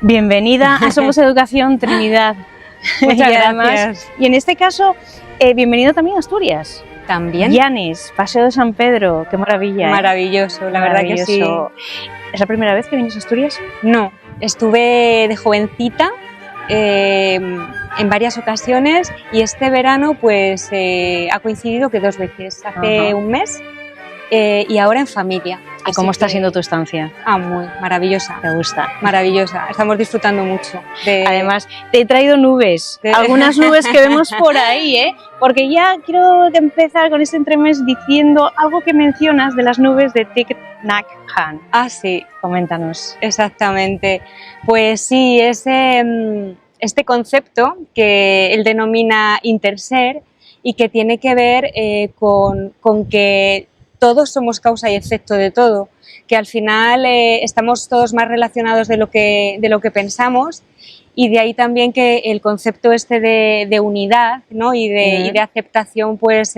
Bienvenida a Somos Educación Trinidad. Muchas gracias. Y en este caso, bienvenido también a Asturias. También. Llanes, Paseo de San Pedro, qué maravilla. Maravilloso, la verdad que sí. ¿Es la primera vez que vienes a Asturias? No, estuve de jovencita en varias ocasiones y este verano pues ha coincidido que 2 veces, hace un mes y ahora en familia. ¿Y cómo está siendo tu estancia? Muy maravillosa. ¿Te gusta? Maravillosa, estamos disfrutando mucho. Además, te he traído nubes, algunas nubes que vemos por ahí, porque ya quiero empezar con este entremés diciendo algo que mencionas de las nubes de Thich Nhat Hanh. Sí. Coméntanos. Exactamente. Pues sí, este concepto que él denomina interser y que tiene que ver con que todos somos causa y efecto de todo, que al final estamos todos más relacionados de lo que pensamos, y de ahí también que el concepto de unidad, ¿no? y de aceptación pues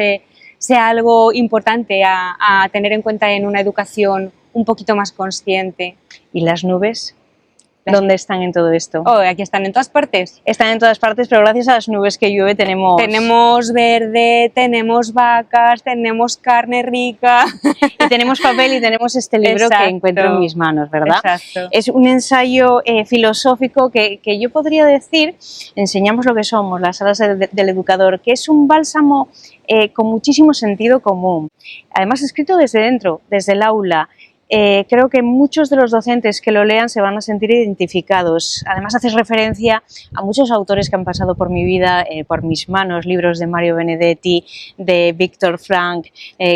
sea algo importante a tener en cuenta en una educación un poquito más consciente. ¿Y las nubes? ¿Dónde están en todo esto? Aquí están en todas partes. Están en todas partes, pero gracias a las nubes que llueve tenemos... Tenemos verde, tenemos vacas, tenemos carne rica... Y tenemos papel y tenemos este libro que encuentro en mis manos, ¿verdad? Exacto. Es un ensayo filosófico que yo podría decir, enseñamos lo que somos, las alas del educador, que es un bálsamo con muchísimo sentido común. Además, escrito desde dentro, desde el aula. Creo que muchos de los docentes que lo lean se van a sentir identificados. Además, haces referencia a muchos autores que han pasado por mi vida, por mis manos, libros de Mario Benedetti, de Viktor Frankl,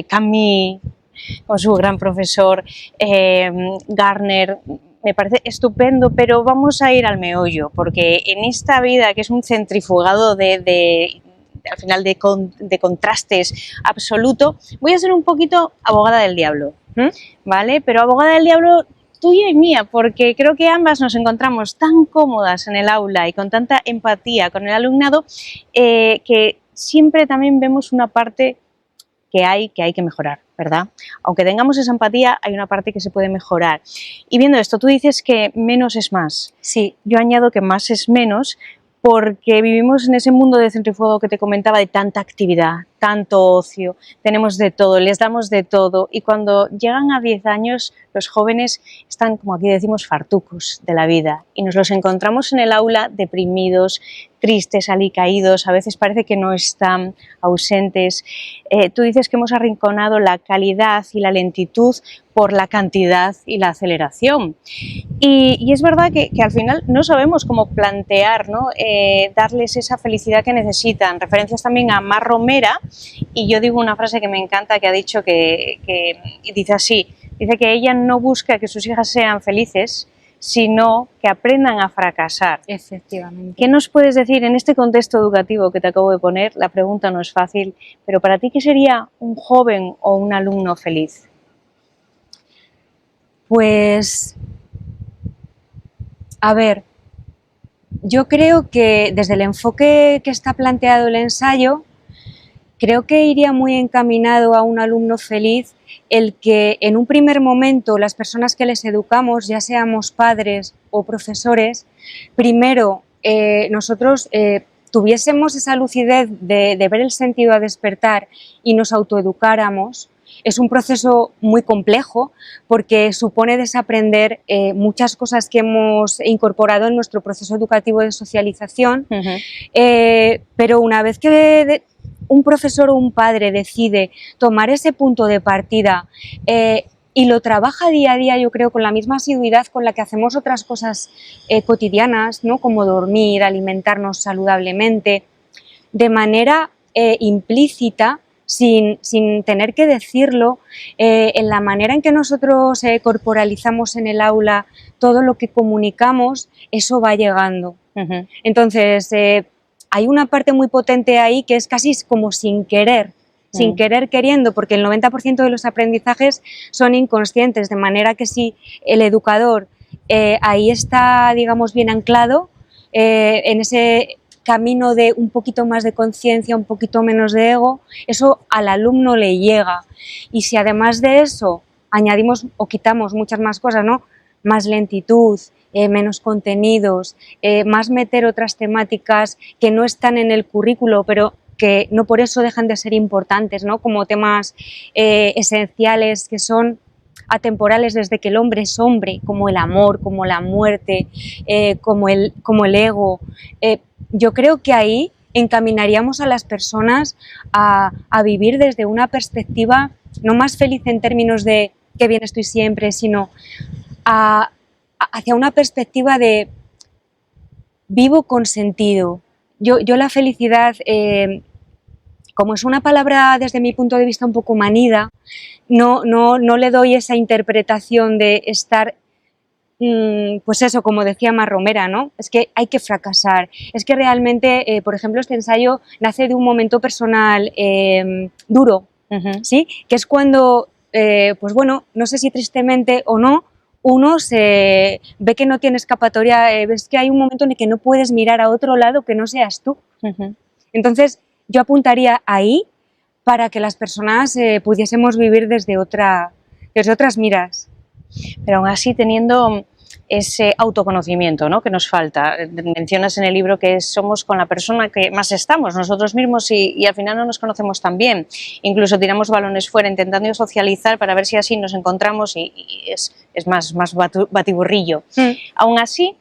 Camus, con su gran profesor, Gardner. Me parece estupendo, pero vamos a ir al meollo, porque en esta vida, que es un centrifugado al final de contrastes absoluto, voy a ser un poquito abogada del diablo. ¿Vale? Pero abogada del diablo tuya y mía, porque creo que ambas nos encontramos tan cómodas en el aula y con tanta empatía con el alumnado que siempre también vemos una parte que hay que mejorar, ¿verdad? Aunque tengamos esa empatía, hay una parte que se puede mejorar. Y viendo esto, tú dices que menos es más. Sí. Yo añado que más es menos, porque vivimos en ese mundo de centrifugo que te comentaba, de tanta actividad, tanto ocio, tenemos de todo, les damos de todo, y cuando llegan a 10 años los jóvenes están, como aquí decimos, fartucos de la vida, y nos los encontramos en el aula deprimidos, tristes, alicaídos, a veces parece que no están, ausentes. Tú dices que hemos arrinconado la calidad y la lentitud por la cantidad y la aceleración. Y es verdad que al final no sabemos cómo plantear, ¿no? Darles esa felicidad que necesitan. Referencias también a Mar Romera, y yo digo una frase que me encanta, que ha dicho que dice así, dice que ella no busca que sus hijas sean felices, sino que aprendan a fracasar. Efectivamente. ¿Qué nos puedes decir en este contexto educativo que te acabo de poner? La pregunta no es fácil, pero para ti, ¿qué sería un joven o un alumno feliz? Pues, a ver, yo creo que desde el enfoque que está planteado el ensayo, creo que iría muy encaminado a un alumno feliz el que en un primer momento las personas que les educamos, ya seamos padres o profesores, primero nosotros tuviésemos esa lucidez de ver el sentido a despertar y nos autoeducáramos. Es un proceso muy complejo porque supone desaprender muchas cosas que hemos incorporado en nuestro proceso educativo de socialización, pero una vez que un profesor o un padre decide tomar ese punto de partida y lo trabaja día a día, yo creo, con la misma asiduidad con la que hacemos otras cosas cotidianas, ¿no? Como dormir, alimentarnos saludablemente, de manera implícita, sin tener que decirlo, en la manera en que nosotros corporalizamos en el aula todo lo que comunicamos, eso va llegando. Entonces, hay una parte muy potente ahí que es casi como sin querer queriendo, porque el 90% de los aprendizajes son inconscientes, de manera que si el educador ahí está, digamos, bien anclado en ese camino de un poquito más de conciencia, un poquito menos de ego, eso al alumno le llega. Y si además de eso añadimos o quitamos muchas más cosas, ¿no? más lentitud, menos contenidos, más meter otras temáticas que no están en el currículo, pero que no por eso dejan de ser importantes, ¿no? Como temas esenciales que son atemporales desde que el hombre es hombre, como el amor, como la muerte, como el ego. Yo creo que ahí encaminaríamos a las personas a vivir desde una perspectiva no más feliz en términos de qué bien estoy siempre, sino hacia una perspectiva de vivo con sentido. Yo la felicidad, como es una palabra desde mi punto de vista un poco manida, no le doy esa interpretación de estar, pues eso, como decía Mar Romera, ¿no? Es que hay que fracasar. Es que realmente, por ejemplo, este ensayo nace de un momento personal duro, ¿sí? Que es cuando, pues bueno, no sé si tristemente o no, uno se ve que no tiene escapatoria, ves que hay un momento en el que no puedes mirar a otro lado que no seas tú. Entonces, yo apuntaría ahí para que las personas pudiésemos vivir desde otras miras. Pero aún así teniendo ese autoconocimiento, ¿no?, que nos falta. Mencionas en el libro que somos con la persona que más estamos, nosotros mismos, y al final no nos conocemos tan bien. Incluso tiramos balones fuera intentando socializar para ver si así nos encontramos y es más batiburrillo. Aún así,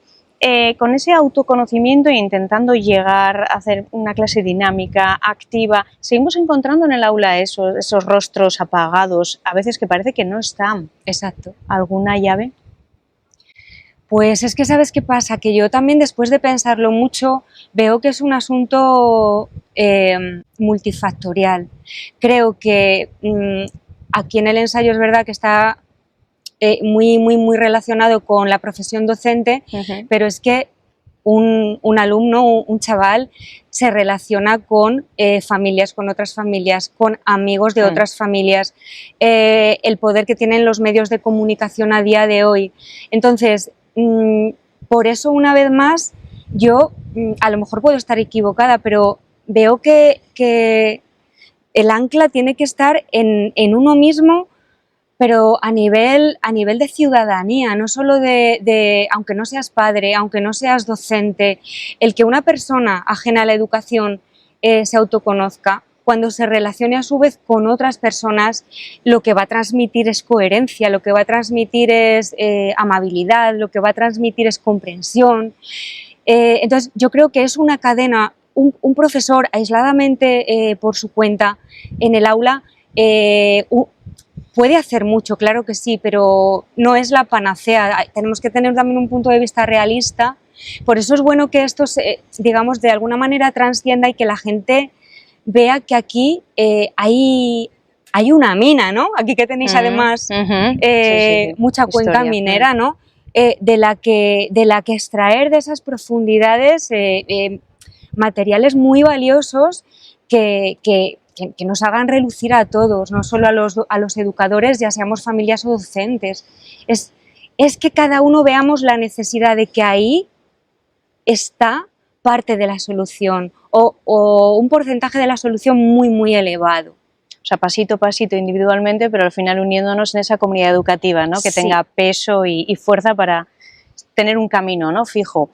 con ese autoconocimiento e intentando llegar a hacer una clase dinámica, activa, seguimos encontrando en el aula esos rostros apagados, a veces que parece que no están. Exacto. ¿Alguna llave? Pues es que ¿sabes qué pasa? Que yo también, después de pensarlo mucho, veo que es un asunto multifactorial. Creo que aquí en el ensayo es verdad que está muy relacionado con la profesión docente, pero es que un alumno, un chaval, se relaciona con familias, con otras familias, con amigos de otras familias, el poder que tienen los medios de comunicación a día de hoy. Entonces, por eso, una vez más, yo, a lo mejor puedo estar equivocada, pero veo que el ancla tiene que estar en uno mismo, pero a nivel de ciudadanía, no solo de aunque no seas padre, aunque no seas docente, el que una persona ajena a la educación se autoconozca, cuando se relacione a su vez con otras personas, lo que va a transmitir es coherencia, lo que va a transmitir es amabilidad, lo que va a transmitir es comprensión. Entonces, yo creo que es una cadena, un profesor aisladamente por su cuenta en el aula, puede hacer mucho, claro que sí, pero no es la panacea. Tenemos que tener también un punto de vista realista. Por eso es bueno que esto, digamos, de alguna manera trascienda y que la gente vea que aquí hay una mina, ¿no? Aquí que tenéis además mucha cuenca minera, ¿no? De la que extraer de esas profundidades materiales muy valiosos que nos hagan relucir a todos, no solo a los educadores, ya seamos familias o docentes. Es que cada uno veamos la necesidad de que ahí está parte de la solución o un porcentaje de la solución muy elevado. O sea, pasito a pasito individualmente, pero al final uniéndonos en esa comunidad educativa, ¿no? Que tenga peso y fuerza para tener un camino, ¿no?, fijo.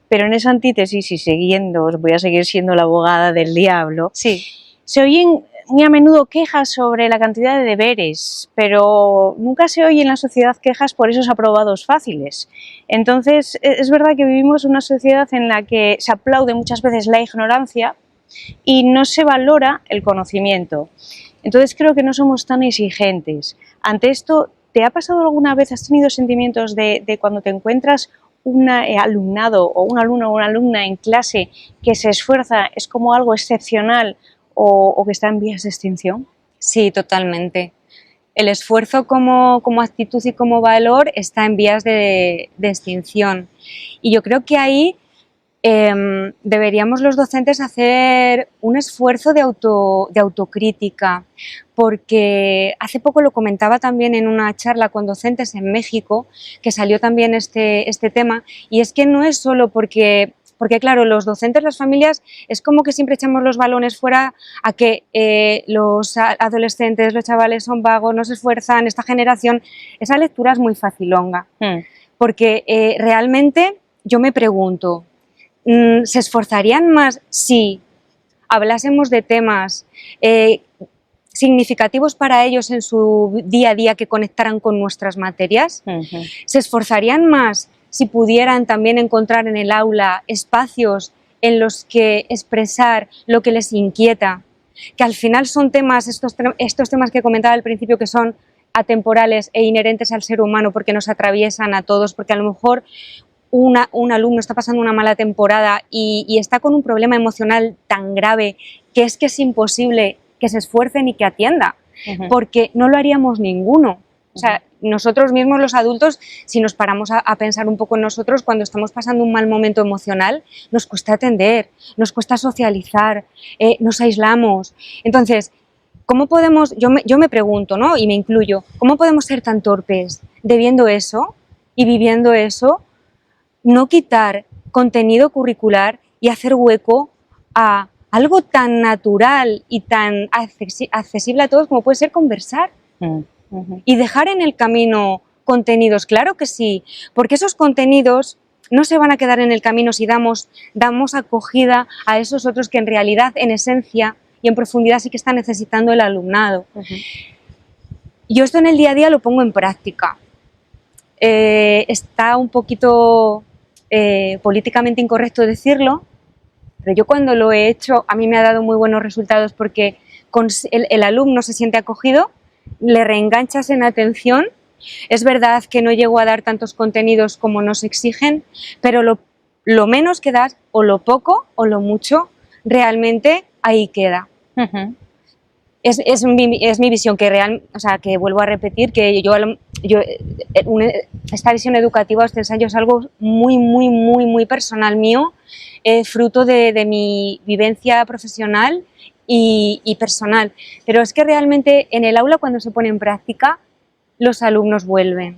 Pero en esa antítesis, y siguiendo, os voy a seguir siendo la abogada del diablo, se oyen muy a menudo quejas sobre la cantidad de deberes, pero nunca se oye en la sociedad quejas por esos aprobados fáciles. Entonces, es verdad que vivimos una sociedad en la que se aplaude muchas veces la ignorancia y no se valora el conocimiento. Entonces, creo que no somos tan exigentes. Ante esto, ¿te ha pasado alguna vez, has tenido sentimientos de cuando te encuentras un alumnado o un alumno o una alumna en clase que se esfuerza, es como algo excepcional o que está en vías de extinción? Sí, totalmente. El esfuerzo como actitud y como valor está en vías de extinción. Y yo creo que ahí deberíamos los docentes hacer un esfuerzo de autocrítica, porque hace poco lo comentaba también en una charla con docentes en México, que salió también este tema, y es que no es solo porque claro, los docentes, las familias, es como que siempre echamos los balones fuera a que los adolescentes, los chavales son vagos, no se esfuerzan, esta generación, esa lectura es muy facilonga. porque realmente yo me pregunto, ¿se esforzarían más si hablásemos de temas significativos para ellos en su día a día que conectaran con nuestras materias? ¿Se esforzarían más si pudieran también encontrar en el aula espacios en los que expresar lo que les inquieta? Que al final son temas, estos temas que comentaba al principio, que son atemporales e inherentes al ser humano porque nos atraviesan a todos, porque a lo mejor un alumno está pasando una mala temporada y está con un problema emocional tan grave que es imposible que se esfuercen y que atienda, porque no lo haríamos ninguno. O sea, nosotros mismos los adultos, si nos paramos a pensar un poco en nosotros, cuando estamos pasando un mal momento emocional, nos cuesta atender, nos cuesta socializar, nos aislamos. Entonces, ¿cómo podemos, yo me pregunto, ¿no? Y me incluyo, ¿cómo podemos ser tan torpes de viendo eso y viviendo eso, no quitar contenido curricular y hacer hueco a algo tan natural y tan accesible a todos como puede ser conversar? Y dejar en el camino contenidos, claro que sí, porque esos contenidos no se van a quedar en el camino si damos acogida a esos otros que en realidad, en esencia y en profundidad sí que está necesitando el alumnado. Yo esto en el día a día lo pongo en práctica. Está un poquito políticamente incorrecto decirlo, pero yo cuando lo he hecho a mí me ha dado muy buenos resultados porque el alumno se siente acogido, le reenganchas en atención. Es verdad que no llego a dar tantos contenidos como nos exigen, pero lo menos que das, o lo poco o lo mucho, realmente ahí queda. Es mi visión, o sea, que vuelvo a repetir que esta visión educativa de este ensayo es algo muy personal mío, fruto de mi vivencia profesional y personal. Pero es que realmente en el aula, cuando se pone en práctica, los alumnos vuelven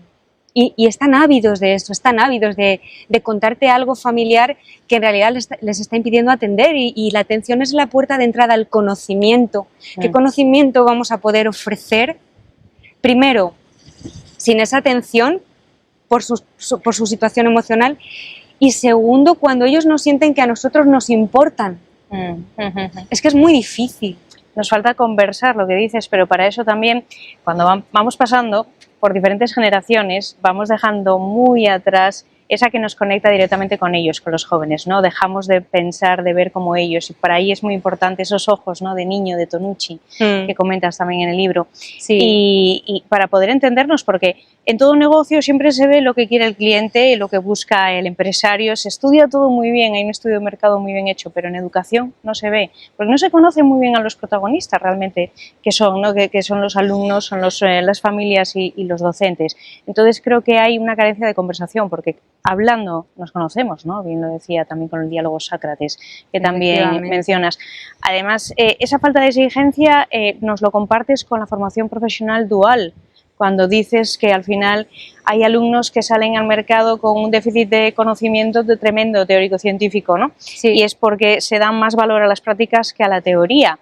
y están ávidos de eso, están ávidos de contarte algo familiar que en realidad les está impidiendo atender, y la atención es la puerta de entrada al conocimiento. ¿Qué conocimiento vamos a poder ofrecer? Primero, sin esa atención por su situación emocional, y segundo, cuando ellos no sienten que a nosotros nos importan. Es que es muy difícil. Nos falta conversar, lo que dices, pero para eso también, cuando vamos pasando por diferentes generaciones, vamos dejando muy atrás esa que nos conecta directamente con ellos, con los jóvenes, ¿no? Dejamos de pensar, de ver como ellos, y para ahí es muy importante esos ojos, ¿no?, de niño, de Tonucci, que comentas también en el libro. Sí. Y para poder entendernos, porque en todo negocio siempre se ve lo que quiere el cliente, lo que busca el empresario, se estudia todo muy bien, hay un estudio de mercado muy bien hecho, pero en educación no se ve, porque no se conoce muy bien a los protagonistas realmente, que son, ¿no?, que son los alumnos, son las familias y los docentes. Entonces creo que hay una carencia de conversación, porque hablando nos conocemos, ¿no? Bien lo decía también con el diálogo Sócrates, que también mencionas. Además, esa falta de exigencia nos lo compartes con la formación profesional dual, cuando dices que al final hay alumnos que salen al mercado con un déficit de conocimiento de tremendo teórico-científico, ¿no? Sí. Y es porque se dan más valor a las prácticas que a la teoría.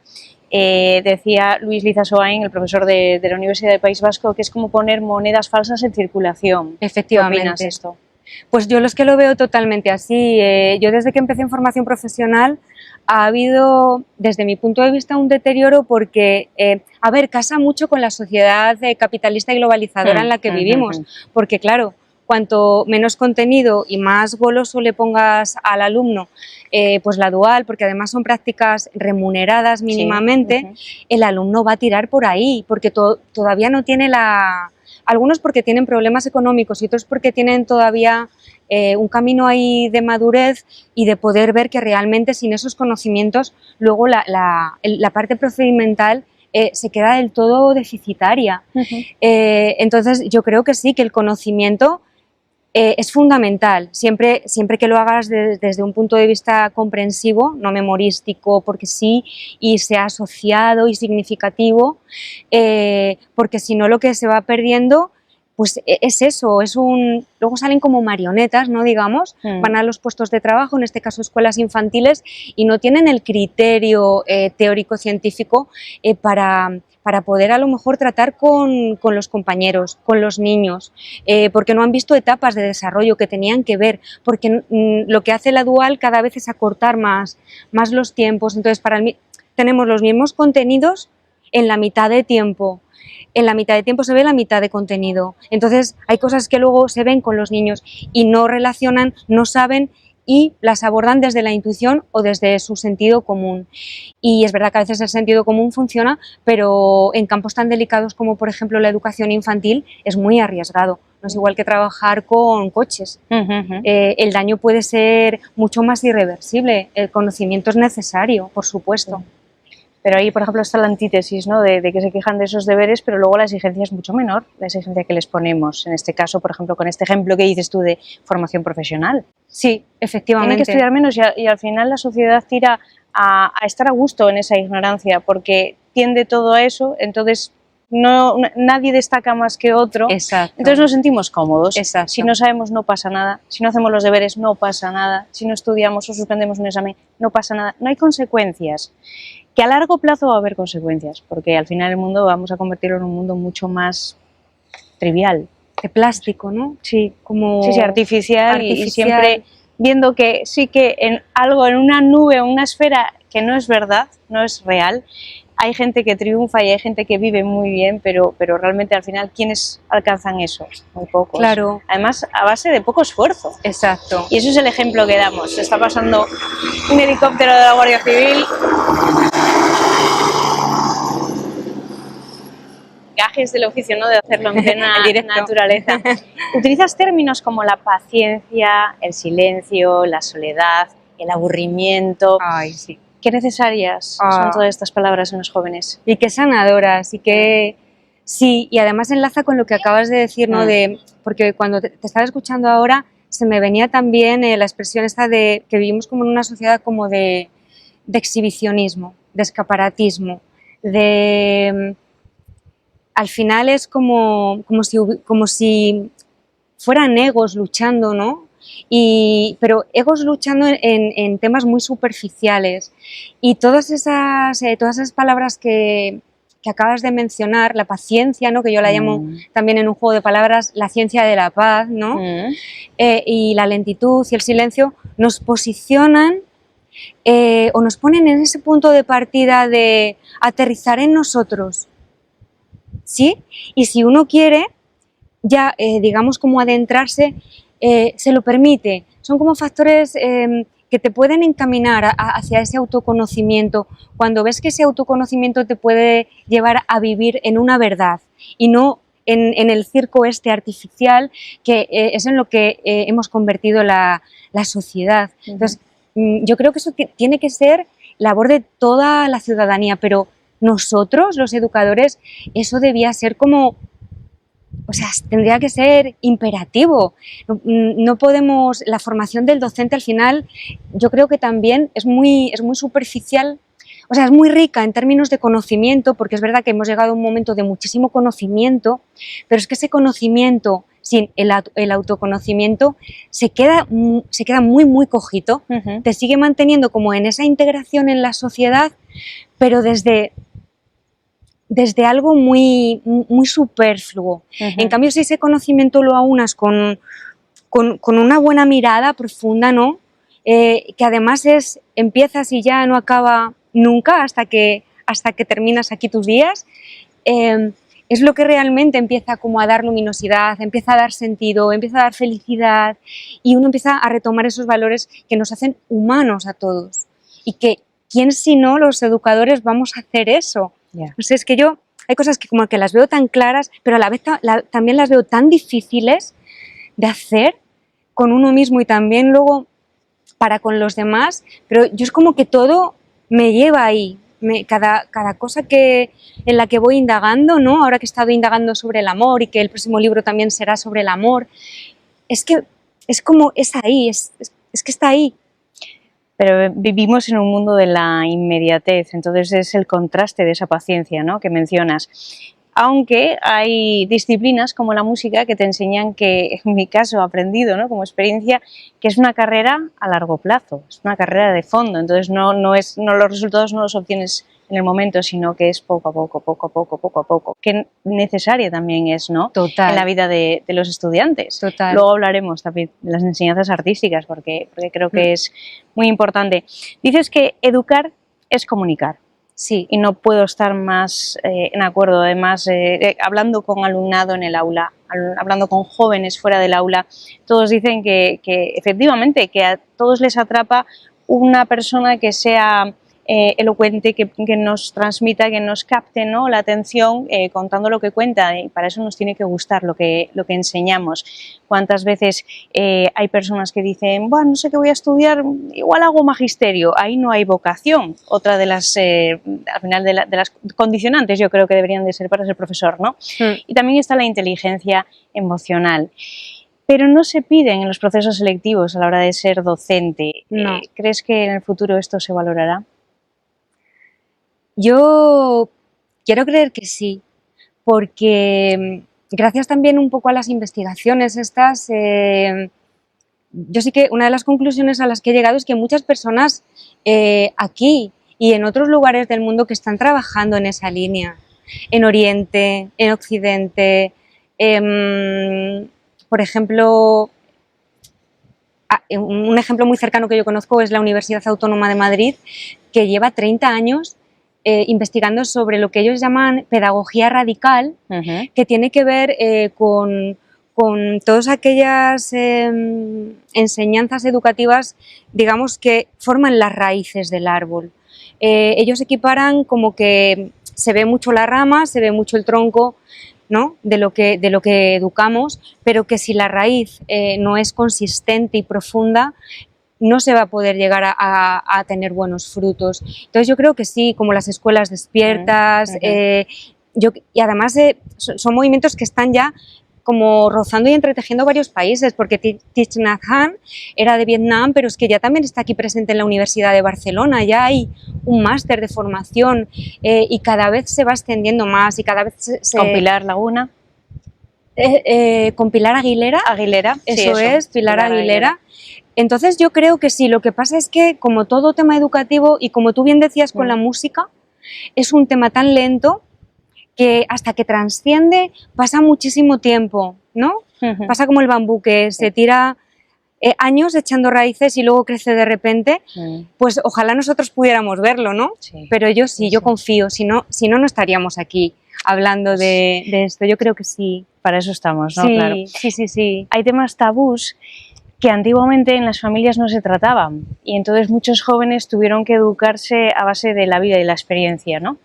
Decía Luis Lizasoain, el profesor de la Universidad del País Vasco, que es como poner monedas falsas en circulación. Efectivamente. ¿Qué opinas de esto? Pues yo es que lo veo totalmente así. Yo desde que empecé en formación profesional ha habido, desde mi punto de vista, un deterioro porque, a ver, casa mucho con la sociedad capitalista y globalizadora en la que vivimos, porque claro, cuanto menos contenido y más goloso le pongas al alumno, pues la dual, porque además son prácticas remuneradas mínimamente, el alumno va a tirar por ahí, porque todavía no tiene algunos porque tienen problemas económicos y otros porque tienen todavía un camino ahí de madurez y de poder ver que realmente sin esos conocimientos luego la parte procedimental se queda del todo deficitaria. Entonces yo creo que sí, que el conocimiento es fundamental, siempre que lo hagas desde un punto de vista comprensivo, no memorístico, porque sí, y sea asociado y significativo, porque si no lo que se va perdiendo pues es eso, luego salen como marionetas, ¿no? Digamos, van a los puestos de trabajo, en este caso escuelas infantiles, y no tienen el criterio teórico-científico para poder a lo mejor tratar con los compañeros, con los niños, porque no han visto etapas de desarrollo que tenían que ver, porque lo que hace la dual cada vez es acortar más los tiempos. Entonces, tenemos los mismos contenidos en la mitad de tiempo. En la mitad de tiempo se ve la mitad de contenido. Entonces, hay cosas que luego se ven con los niños y no relacionan, no saben y las abordan desde la intuición o desde su sentido común. Y es verdad que a veces el sentido común funciona, pero en campos tan delicados como, por ejemplo, la educación infantil, es muy arriesgado. No es igual que trabajar con coches. El daño puede ser mucho más irreversible. El conocimiento es necesario, por supuesto. Pero ahí, por ejemplo, está la antítesis, ¿no? de que se quejan de esos deberes, pero luego la exigencia es mucho menor, la exigencia que les ponemos. En este caso, por ejemplo, con este ejemplo que dices tú de formación profesional. Sí, efectivamente. Tienen que estudiar menos y al final la sociedad tira a estar a gusto en esa ignorancia, porque tiende todo a eso, entonces nadie destaca más que otro. Exacto. Entonces nos sentimos cómodos. Exacto. Si no sabemos, no pasa nada. Si no hacemos los deberes, no pasa nada. Si no estudiamos o suspendemos un examen, no pasa nada. No hay consecuencias. Que a largo plazo va a haber consecuencias, porque al final el mundo vamos a convertirlo en un mundo mucho más trivial. De plástico, ¿no? Sí, como artificial. Y siempre viendo que sí que en algo, en una nube o una esfera que no es verdad, no es real, hay gente que triunfa y hay gente que vive muy bien, pero realmente al final, ¿quiénes alcanzan eso? Muy pocos. Claro. Además, a base de poco esfuerzo. Exacto. Y eso es el ejemplo que damos. Se está pasando un helicóptero de la Guardia Civil. Gajes del oficio, ¿no? De hacerlo en plena naturaleza. Utilizas términos como la paciencia, el silencio, la soledad, el aburrimiento. Ay, sí. Qué necesarias son todas estas palabras en los jóvenes. Y qué sanadoras, y que sí, y además enlaza con lo que acabas de decir, ¿no? Porque cuando te estaba escuchando ahora, se me venía también la expresión esta de que vivimos como en una sociedad como de exhibicionismo, de escaparatismo, al final es como si fueran egos luchando, ¿no? Pero egos luchando en temas muy superficiales. Y todas esas palabras que acabas de mencionar, la paciencia, ¿no? Que yo la llamo también en un juego de palabras la ciencia de la paz, ¿no? Y la lentitud y el silencio nos posicionan o nos ponen en ese punto de partida de aterrizar en nosotros, ¿sí? Y si uno quiere ya, digamos, como adentrarse, se lo permite. Son como factores que te pueden encaminar hacia ese autoconocimiento, cuando ves que ese autoconocimiento te puede llevar a vivir en una verdad y no en el circo este artificial que es en lo que hemos convertido la sociedad. Entonces, yo creo que eso tiene que ser labor de toda la ciudadanía, pero nosotros, los educadores, eso debía ser como... O sea, tendría que ser imperativo. No podemos... La formación del docente al final yo creo que también es muy superficial. O sea, es muy rica en términos de conocimiento, porque es verdad que hemos llegado a un momento de muchísimo conocimiento, pero es que ese conocimiento sin el autoconocimiento se queda muy, muy cojito. Te sigue manteniendo como en esa integración en la sociedad, pero desde algo muy, muy superfluo. En cambio, si ese conocimiento lo aunas con una buena mirada profunda, ¿no? Que además empiezas y ya no acaba nunca hasta que terminas aquí tus días, es lo que realmente empieza como a dar luminosidad, empieza a dar sentido, empieza a dar felicidad, y uno empieza a retomar esos valores que nos hacen humanos a todos. Y que, ¿quién si no los educadores vamos a hacer eso? Yeah. O sea, es que yo hay cosas que como que las veo tan claras, pero a la vez también las veo tan difíciles de hacer con uno mismo y también luego para con los demás, pero yo es como que todo me lleva ahí, cada cosa en la que voy indagando, ¿no? Ahora que he estado indagando sobre el amor y que el próximo libro también será sobre el amor, es que es como, es ahí, es que está ahí. Pero vivimos en un mundo de la inmediatez, entonces es el contraste de esa paciencia, ¿no? Que mencionas. aunque hay disciplinas como la música que te enseñan que, en mi caso, he aprendido, ¿no?, como experiencia, que es una carrera a largo plazo, es una carrera de fondo, entonces no los resultados no los obtienes en el momento, sino que es poco a poco, que necesaria también es, ¿no?, Total. en la vida de los estudiantes. Total. Luego hablaremos también de las enseñanzas artísticas, porque creo que es muy importante. Dices que educar es comunicar. Sí. Y no puedo estar más en acuerdo. Además, hablando con alumnado en el aula, hablando con jóvenes fuera del aula, todos dicen que efectivamente que a todos les atrapa una persona que sea elocuente, que nos transmita, que nos capte, ¿no?, la atención contando lo que cuenta, y para eso nos tiene que gustar lo que enseñamos. ¿Cuántas veces hay personas que dicen, bueno, no sé qué voy a estudiar, igual hago magisterio? Ahí no hay vocación. Otra de las, al final, de las condicionantes, yo creo que deberían de ser para ser profesor, ¿no? Y también está la inteligencia emocional. Pero no se piden en los procesos selectivos a la hora de ser docente. No. ¿Crees que en el futuro esto se valorará? Yo quiero creer que sí, porque gracias también un poco a las investigaciones estas, yo sí que una de las conclusiones a las que he llegado es que muchas personas aquí y en otros lugares del mundo que están trabajando en esa línea, en Oriente, en Occidente, por ejemplo, un ejemplo muy cercano que yo conozco es la Universidad Autónoma de Madrid, que lleva 30 años investigando sobre lo que ellos llaman pedagogía radical, que tiene que ver con todas aquellas enseñanzas educativas, digamos, que forman las raíces del árbol. Ellos equiparan como que se ve mucho la rama, se ve mucho el tronco, ¿no?, de lo que educamos, pero que si la raíz no es consistente y profunda, no se va a poder llegar a tener buenos frutos. Entonces yo creo que sí, como las escuelas despiertas, y además son movimientos que están ya como rozando y entretejiendo varios países, porque Thich Nhat Hanh era de Vietnam, pero es que ya también está aquí presente en la Universidad de Barcelona, ya hay un máster de formación y cada vez se va extendiendo más y cada vez se... Con Pilar Laguna. Con Pilar Aguilera. Aguilera, eso es, Pilar Aguilera. Entonces yo creo que sí, lo que pasa es que como todo tema educativo y como tú bien decías con la música, es un tema tan lento que hasta que trasciende pasa muchísimo tiempo, ¿no? Pasa como el bambú que se tira años echando raíces y luego crece de repente, pues ojalá nosotros pudiéramos verlo, ¿no? Sí. Pero yo sí, yo confío, si no estaríamos aquí hablando de esto, yo creo que sí. Para eso estamos, ¿no? Sí, claro. Sí. Hay temas tabús que antiguamente en las familias no se trataban y entonces muchos jóvenes tuvieron que educarse a base de la vida y la experiencia, ¿no?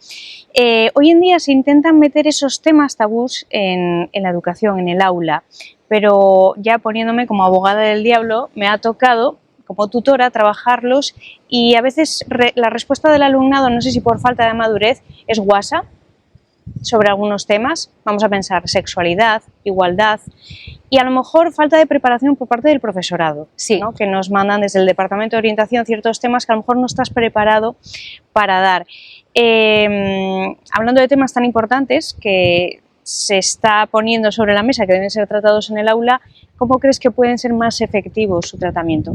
Hoy en día se intentan meter esos temas tabús en la educación, en el aula, pero ya poniéndome como abogada del diablo, me ha tocado como tutora trabajarlos y a veces la respuesta del alumnado, no sé si por falta de madurez, es guasa sobre algunos temas. Vamos a pensar sexualidad, igualdad y a lo mejor falta de preparación por parte del profesorado, sí, ¿no?, que nos mandan desde el departamento de orientación ciertos temas que a lo mejor no estás preparado para dar. Hablando de temas tan importantes que se está poniendo sobre la mesa, que deben ser tratados en el aula, ¿cómo crees que pueden ser más efectivos su tratamiento?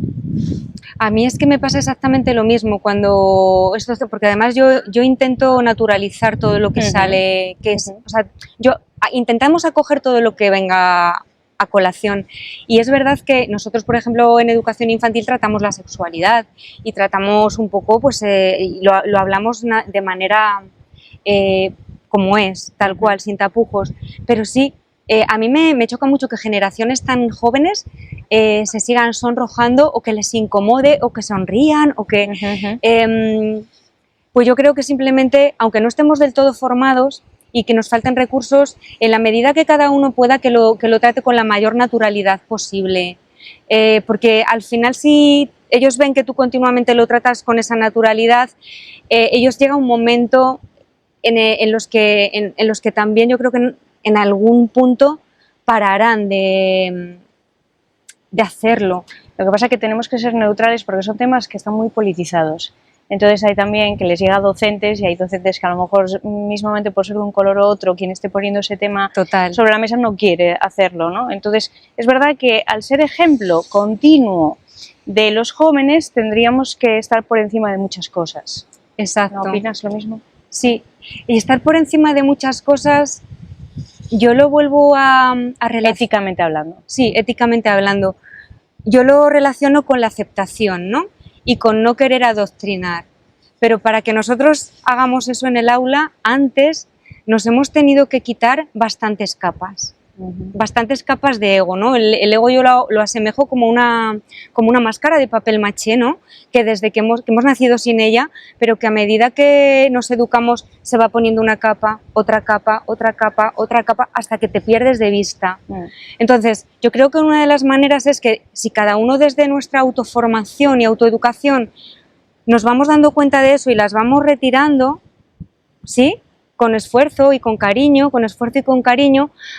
A mí es que me pasa exactamente lo mismo porque además yo intento naturalizar todo lo que sale, que es, o sea, intentamos acoger todo lo que venga a colación y es verdad que nosotros, por ejemplo, en educación infantil tratamos la sexualidad y tratamos un poco, pues lo hablamos de manera como es, tal cual, sin tapujos, pero sí, a mí me choca mucho que generaciones tan jóvenes se sigan sonrojando o que les incomode o que sonrían o que... pues yo creo que simplemente, aunque no estemos del todo formados y que nos falten recursos, en la medida que cada uno pueda, que lo trate con la mayor naturalidad posible. Porque al final, si ellos ven que tú continuamente lo tratas con esa naturalidad, ellos llega un momento en los que también yo creo que en algún punto pararán de hacerlo. Lo que pasa es que tenemos que ser neutrales porque son temas que están muy politizados. Entonces hay también que les llega a docentes y hay docentes que a lo mejor mismamente por ser de un color u otro quien esté poniendo ese tema Total. sobre la mesa no quiere hacerlo, ¿no? Entonces es verdad que al ser ejemplo continuo de los jóvenes tendríamos que estar por encima de muchas cosas. Exacto. ¿No opinas lo mismo? Sí, y estar por encima de muchas cosas, yo lo vuelvo a relacionar. Éticamente hablando. Sí, éticamente hablando. Yo lo relaciono con la aceptación, ¿no? Y con no querer adoctrinar. Pero para que nosotros hagamos eso en el aula, antes nos hemos tenido que quitar bastantes capas. Bastantes capas de ego, ¿no? El ego yo lo asemejo como una máscara de papel maché, ¿no? Que desde que hemos nacido sin ella, pero que a medida que nos educamos se va poniendo una capa, otra capa, otra capa, otra capa, hasta que te pierdes de vista. Entonces, yo creo que una de las maneras es que si cada uno desde nuestra autoformación y autoeducación nos vamos dando cuenta de eso y las vamos retirando, ¿sí?, con esfuerzo y con cariño,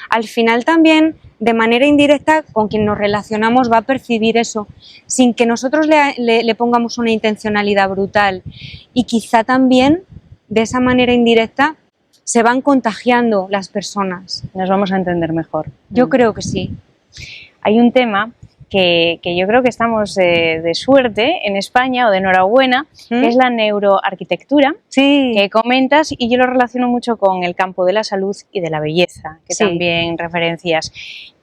al final también, de manera indirecta, con quien nos relacionamos va a percibir eso, sin que nosotros le pongamos una intencionalidad brutal. Y quizá también, de esa manera indirecta, se van contagiando las personas. Nos vamos a entender mejor. Yo creo que sí. Hay un tema que yo creo que estamos de suerte en España, o de enhorabuena, que es la neuroarquitectura, que comentas, y yo lo relaciono mucho con el campo de la salud y de la belleza, que también referencias.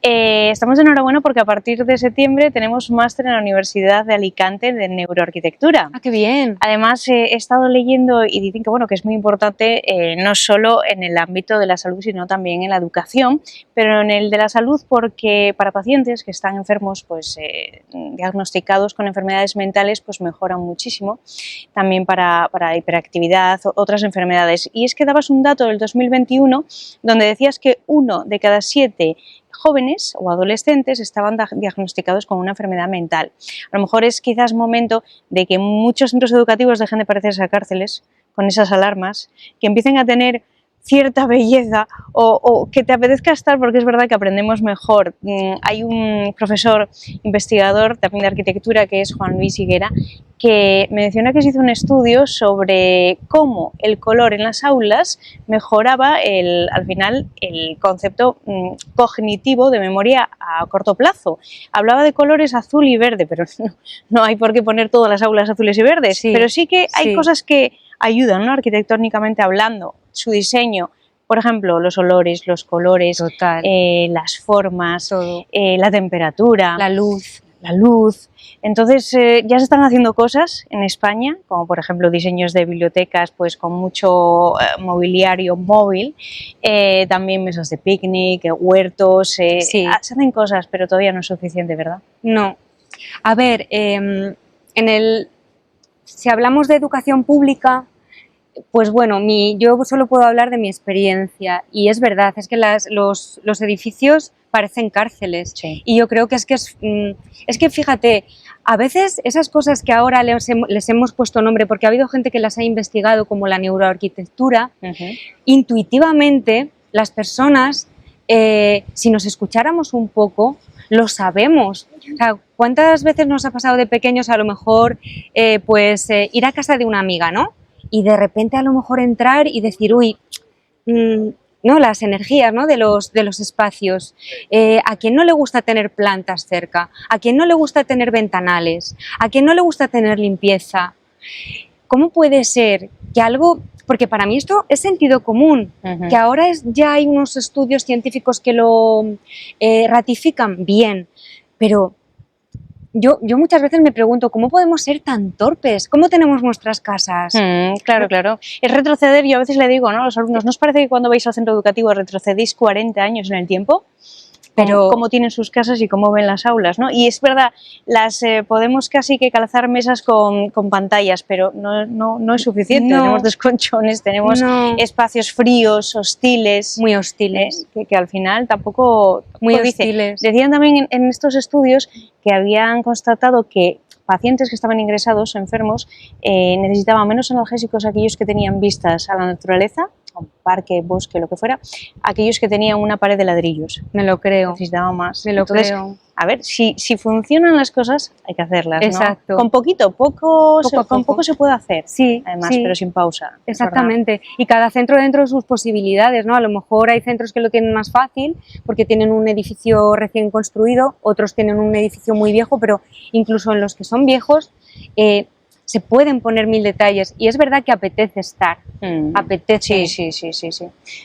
Estamos de enhorabuena porque a partir de septiembre tenemos un máster en la Universidad de Alicante de neuroarquitectura. ¡Ah, qué bien! Además, he estado leyendo y dicen que, bueno, que es muy importante no solo en el ámbito de la salud, sino también en la educación, pero en el de la salud porque para pacientes que están enfermos, pues diagnosticados con enfermedades mentales, pues mejoran muchísimo. También para hiperactividad, otras enfermedades. Y es que dabas un dato del 2021 donde decías que 1 de cada 7 jóvenes o adolescentes estaban diagnosticados con una enfermedad mental. A lo mejor es quizás momento de que muchos centros educativos dejen de parecerse a cárceles con esas alarmas, que empiecen a tener cierta belleza o que te apetezca estar, porque es verdad que aprendemos mejor. Hay un profesor investigador también de arquitectura que es Juan Luis Higuera, que menciona que se hizo un estudio sobre cómo el color en las aulas mejoraba al final el concepto cognitivo de memoria a corto plazo. Hablaba de colores azul y verde, pero no hay por qué poner todas las aulas azules y verdes, pero sí que hay cosas que ayudan, ¿no?, arquitectónicamente hablando, su diseño, por ejemplo, los olores, los colores, las formas, la temperatura, la luz. Entonces ya se están haciendo cosas en España, como por ejemplo diseños de bibliotecas pues con mucho mobiliario móvil, también mesas de picnic, huertos, se hacen cosas, pero todavía no es suficiente, ¿verdad? No. A ver, si hablamos de educación pública, pues bueno, yo solo puedo hablar de mi experiencia y es verdad, es que los edificios parecen cárceles y yo creo que es que fíjate, a veces esas cosas que ahora les hemos puesto nombre porque ha habido gente que las ha investigado como la neuroarquitectura, intuitivamente las personas, si nos escucháramos un poco, lo sabemos. O sea, ¿cuántas veces nos ha pasado de pequeños a lo mejor ir a casa de una amiga, ¿no? Y de repente a lo mejor entrar y decir, uy, no, las energías, ¿no?, de los espacios. ¿A quién no le gusta tener plantas cerca? ¿A quién no le gusta tener ventanales? ¿A quién no le gusta tener limpieza? ¿Cómo puede ser que algo, porque para mí esto es sentido común, que ahora ya hay unos estudios científicos que lo ratifican bien, pero yo muchas veces me pregunto, ¿cómo podemos ser tan torpes? ¿Cómo tenemos nuestras casas? Claro. Es retroceder, yo a veces le digo, ¿no?, a los alumnos, ¿no os parece que cuando vais al centro educativo retrocedéis 40 años en el tiempo? Pero cómo tienen sus casas y cómo ven las aulas, ¿no? Y es verdad, podemos casi que calzar mesas con pantallas, pero no es suficiente. Tenemos desconchones, tenemos espacios fríos, hostiles. Muy hostiles. Que al final tampoco... Muy hostiles. Decían también en estos estudios que habían constatado que pacientes que estaban ingresados, enfermos, necesitaban menos analgésicos aquellos que tenían vistas a la naturaleza, a un parque, bosque, lo que fuera, aquellos que tenían una pared de ladrillos. Me lo creo. Necesitaban más. Me lo creo. a ver, si funcionan las cosas, hay que hacerlas, ¿no? Exacto. Con con poco se puede hacer, sí, además, sí. pero sin pausa. Exactamente, y cada centro dentro de sus posibilidades, ¿no? A lo mejor hay centros que lo tienen más fácil porque tienen un edificio recién construido, otros tienen un edificio muy viejo, pero incluso en los que son viejos se pueden poner 1000 detalles y es verdad que apetece estar, apetece. Sí.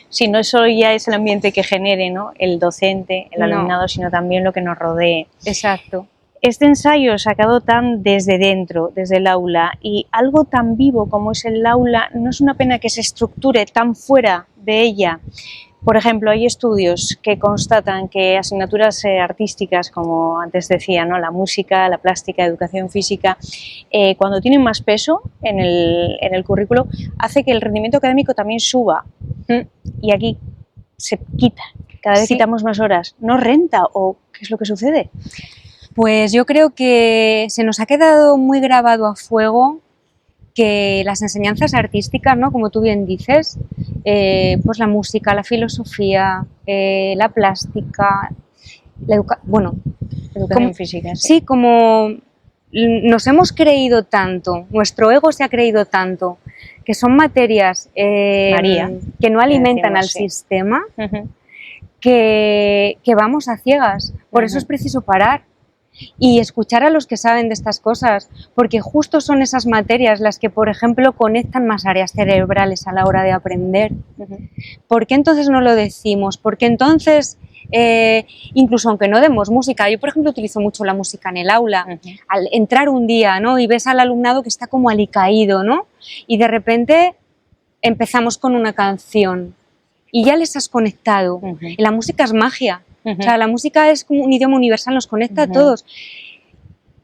Sí, no solo ya es el ambiente que genere, ¿no? El docente, el alumnado, sino también lo que nos rodee. Exacto. Este ensayo sacado tan desde dentro, desde el aula, y algo tan vivo como es el aula, no es una pena que se estructure tan fuera de ella. Por ejemplo, hay estudios que constatan que asignaturas artísticas, como antes decía, ¿no? La música, la plástica, educación física, cuando tienen más peso en el currículo, hace que el rendimiento académico también suba. Y aquí se quita, cada vez quitamos más horas. ¿No renta o qué es lo que sucede? Pues yo creo que se nos ha quedado muy grabado a fuego que las enseñanzas artísticas, ¿no? Como tú bien dices, pues la música, la filosofía, la plástica, educación física. Sí, como nos hemos creído tanto, nuestro ego se ha creído tanto, que son materias que no alimentan al sistema, que vamos a ciegas. Por eso es preciso parar y escuchar a los que saben de estas cosas, porque justo son esas materias las que, por ejemplo, conectan más áreas cerebrales a la hora de aprender. ¿Por qué entonces no lo decimos? Porque entonces, incluso aunque no demos música, yo por ejemplo utilizo mucho la música en el aula, al entrar un día, ¿no? Y ves al alumnado que está como alicaído, ¿no? Y de repente empezamos con una canción y ya les has conectado. Y la música es magia. O sea, la música es como un idioma universal, nos conecta a todos.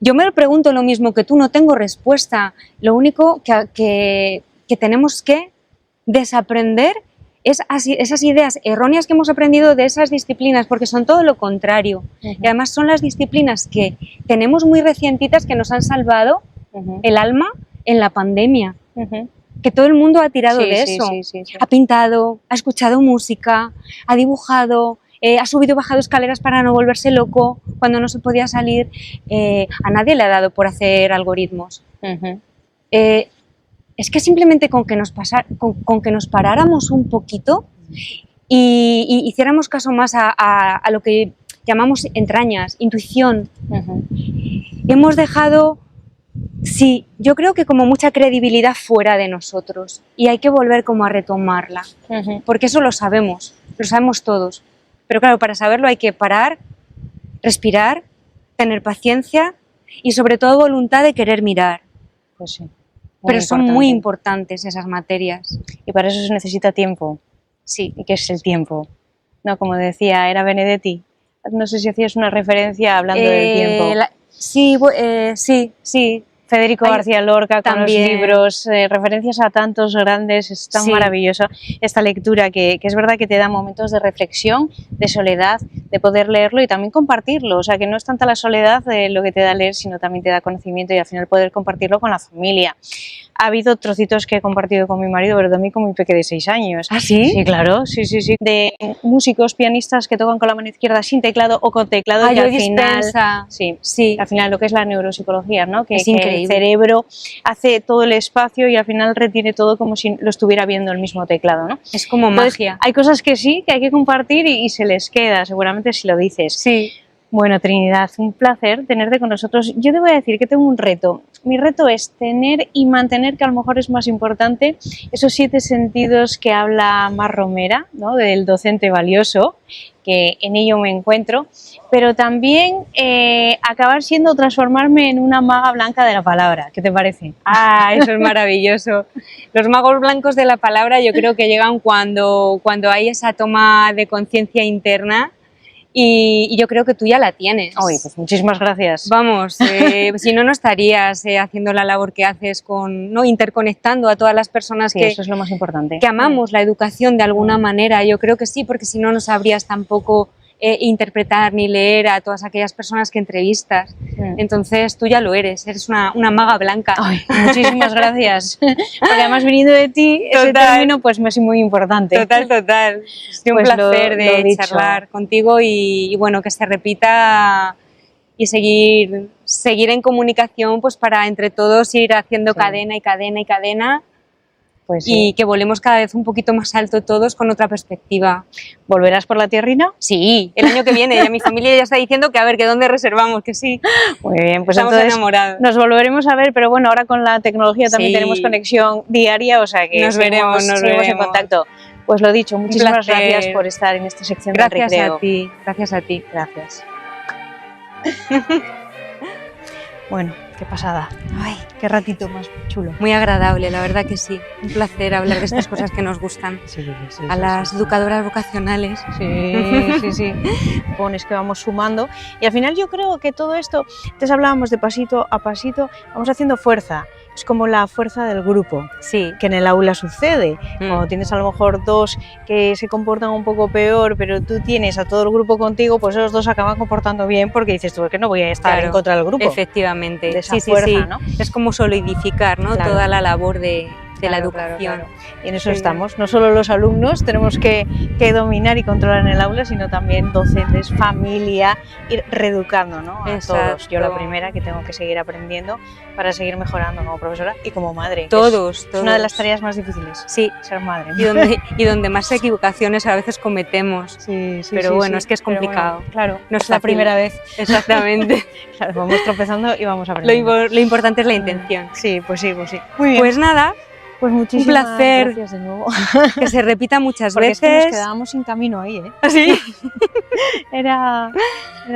Yo me pregunto lo mismo que tú, no tengo respuesta. Lo único que tenemos que desaprender es esas ideas erróneas que hemos aprendido de esas disciplinas, porque son todo lo contrario. Y además son las disciplinas que tenemos muy recientitas que nos han salvado el alma en la pandemia. Que todo el mundo ha tirado de eso. Ha pintado, ha escuchado música, ha dibujado, ha subido y bajado escaleras para no volverse loco cuando no se podía salir. A nadie le ha dado por hacer algoritmos. Es que simplemente con que nos paráramos un poquito y hiciéramos caso más a lo que llamamos entrañas, intuición, hemos dejado, sí, yo creo que como mucha credibilidad fuera de nosotros y hay que volver como a retomarla, porque eso lo sabemos todos. Pero claro, para saberlo hay que parar, respirar, tener paciencia y sobre todo voluntad de querer mirar. Pues sí. Pero son muy importantes esas materias. Y para eso se necesita tiempo. Sí. ¿Y qué es el tiempo? No, como decía, era Benedetti. No sé si hacías una referencia hablando del tiempo. Sí. Federico García Lorca con los libros, referencias a tantos grandes, es tan maravillosa esta lectura que es verdad que te da momentos de reflexión, de soledad, de poder leerlo y también compartirlo, o sea que no es tanta la soledad lo que te da leer, sino también te da conocimiento y al final poder compartirlo con la familia. Ha habido trocitos que he compartido con mi marido, pero también con mi peque de 6 años. ¿Ah, sí? Sí, claro, sí. De músicos, pianistas que tocan con la mano izquierda sin teclado o con teclado y al final... Sí, al final lo que es la neuropsicología, ¿no? Que, es increíble. El cerebro hace todo el espacio y al final retiene todo como si lo estuviera viendo el mismo teclado, ¿no? Es como magia. Hay cosas que sí, que hay que compartir y se les queda, seguramente si lo dices. Sí. Bueno, Trinidad, un placer tenerte con nosotros. Yo te voy a decir que tengo un reto. Mi reto es tener y mantener, que a lo mejor es más importante, esos 7 sentidos que habla Mar Romera, ¿no? Del docente valioso, que en ello me encuentro, pero también transformarme en una maga blanca de la palabra. ¿Qué te parece? Ah, eso es maravilloso. Los magos blancos de la palabra yo creo que llegan cuando hay esa toma de conciencia interna. Y yo creo que tú ya la tienes. Oye, pues muchísimas gracias. Vamos, si no, no estarías haciendo la labor que haces interconectando a todas las personas eso es lo más importante. Que amamos la educación de alguna manera. Yo creo que sí, porque si no, no sabrías tampoco interpretar ni leer a todas aquellas personas que entrevistas. Entonces tú ya lo eres una maga blanca. Ay, muchísimas gracias. Porque además viniendo de ti, ese término pues me es muy importante. Total. Es un placer de charlar contigo y bueno, que se repita y seguir en comunicación pues para entre todos ir haciendo Sí. cadena y cadena y cadena Pues y que volemos cada vez un poquito más alto todos con otra perspectiva. ¿Volverás por la tierrina? Sí, el año que viene, ya mi familia ya está diciendo que a ver, que dónde reservamos, que sí. Muy bien, pues Estamos entonces enamorados. nos volveremos a ver, pero bueno, ahora con la tecnología también Sí. tenemos conexión diaria, o sea que Nos veremos, nos seguimos en veremos. contacto. Pues lo dicho, muchísimas placer. gracias por estar en esta sección del Gracias recreo. a ti, gracias a ti. Gracias. Bueno, qué pasada. Ay, qué ratito más chulo. Muy agradable, la verdad que sí. Un placer hablar de estas cosas que nos gustan. A las educadoras vocacionales. Sí. Pones que vamos sumando. Y al final yo creo que todo esto, antes hablábamos de pasito a pasito, vamos haciendo fuerza. Es como la fuerza del grupo, Sí. que en el aula sucede. Mm. Cuando tienes a lo mejor dos que se comportan un poco peor, pero tú tienes a todo el grupo contigo, pues esos dos acaban comportando bien porque dices tú, que no voy a estar Claro, en contra del grupo. Efectivamente. De esa Sí, fuerza, sí. ¿no? Es como solidificar, ¿no? Claro. Toda la labor de la Claro, educación. claro. Y en eso Sí. estamos. No solo los alumnos tenemos que dominar y controlar en el aula, sino también docentes, familia, ir reeducando, ¿no? A todos. Yo la Exacto. primera que tengo que seguir aprendiendo para seguir mejorando como profesora y como madre. que Todos, es una de las todos. tareas más difíciles. Sí. Ser madre. Y donde más equivocaciones a veces cometemos. Sí, Pero bueno, es que es Pero complicado. bueno, claro, No es es la fácil. primera vez. Exactamente. Claro, vamos tropezando y vamos lo, aprendiendo. lo importante es la intención. Sí, pues sí. Muy bien. Pues nada, Pues muchísimas placer. gracias de nuevo. que se repita muchas Porque es que nos veces. quedábamos sin camino ahí, ¿eh? ¿Así? Era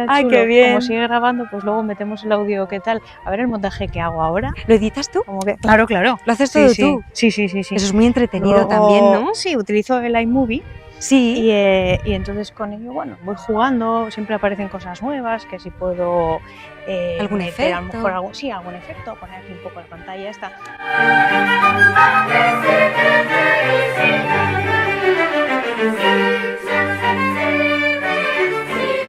Ay, chulo. qué bien. Como sigue grabando, pues luego metemos el audio, ¿qué tal? A ver el montaje que hago ahora. ¿Lo editas tú? Como que, claro. ¿Lo haces todo tú? Sí. Eso es muy entretenido Luego- también, ¿no? Sí, utilizo el iMovie Sí. y entonces con ello, bueno, voy jugando, siempre aparecen cosas nuevas, que si puedo... ¿Algún meter a lo efecto? mejor algún efecto, poner aquí un poco la pantalla esta.